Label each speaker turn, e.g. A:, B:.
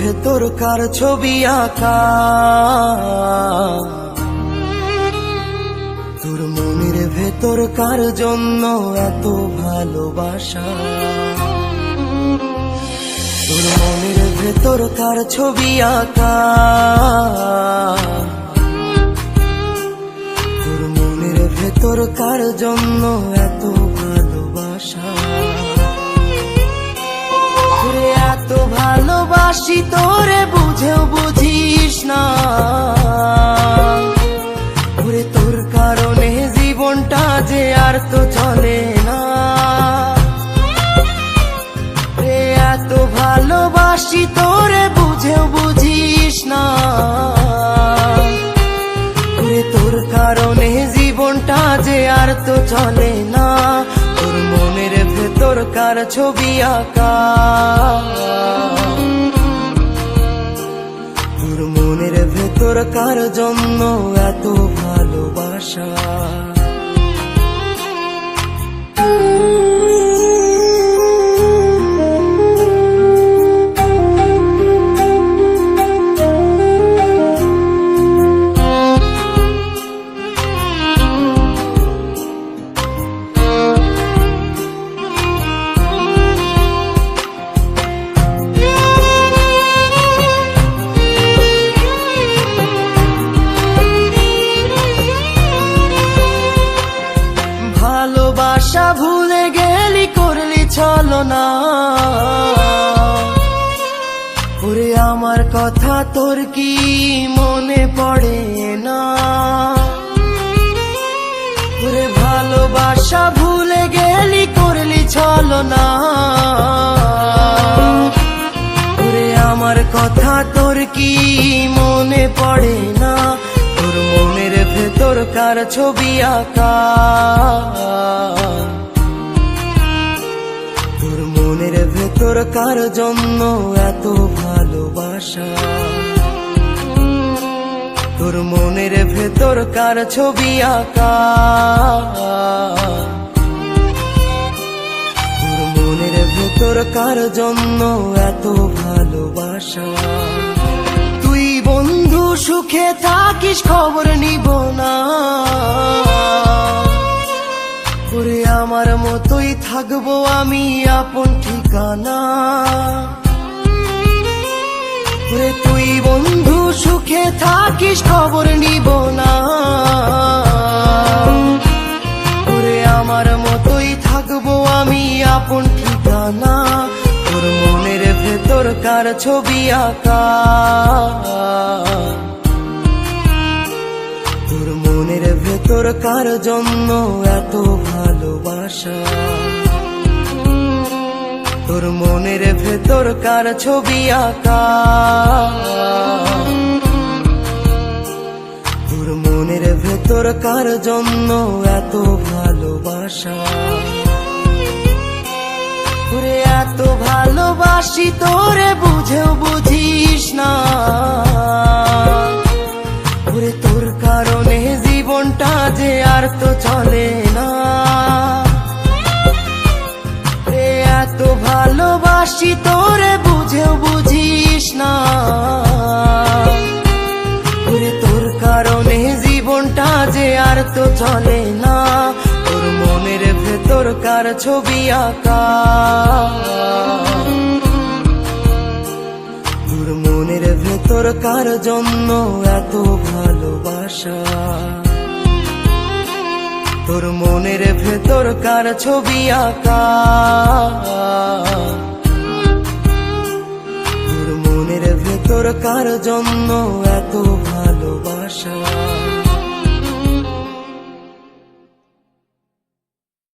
A: ভেতর কার ছবি আঁকা, তোর মনের ভেতর কার জন্য এত ভালোবাসা, তোর মনের ভেতর কার ছবি আঁকা, তোর মনের ভেতর কার জন্য এত ভালোবাসা। তোরে এত ভালোবাসি তোরে বুঝেও বুঝিস না, ওরে তোর কারণে জীবনটা যে আর তো চলে না। এত ভালোবাসি তোরে বুঝেও বুঝিস না, ওরে তোর কারণে জীবনটা যে আর তো চলে না। তোর মনের ভেতর কার ছবি আঁকা, তোর মনের ভেতর কার জন্য এত ভালোবাসা। ভালোবাসা ভুলে গেলি করলি ছলনা, ওরে আমার কথা তোর কি মনে পড়ে না। ওরে ভালোবাসা ভুলে গেলি করলি ছলনা, ওরে আমার কথা তোর কি মনে পড়ে না। তোর মনের ভেতর কার ছবি আঁকা, তোর মনের ভেতর কার জন্য এত ভালোবাসা, তোর মনের ভেতর কার ছবি আঁকা, তোর মনের ভেতর কার জন্য এত ভালোবাসা। তুই বন্ধু সুখে থাকিস খবর নিব না, ওরে আমার মতোই থাকবো আমি আপন ঠিকানা। ওরে তুই বন্ধু সুখে থাকিস খবর নিব না, ওরে আমার মতোই থাকবো আমি আপন ঠিকানা। তোর মনের ভেতর কার ছবি আঁকা, তোর মনের ভেতর কার জন্য এত ভালোবাসা, তোর মনের ভেতর কার ছবি আঁকা, তোর মনের ভেতর কার জন্য এত ভালোবাসা। ওরে এত ভালোবাসি তোরে বুঝেও বুঝিস না, ওরে তোর কারণে জীবনটা যে আর তো চলে না। এত ভালোবাসি তোরে বুঝেও বুঝিস না, ওরে তোর কারণে জীবনটা যে আর তো চলে না। তোর মনের ভেতর কার ছবি আঁকা, তোর মনের ভেতর কার জন্য এত ভালোবাসা, তোর মনের ভেতর কার ছবি আঁকা, তোর মনের ভেতর কার জন্য এত ভালোবাসা।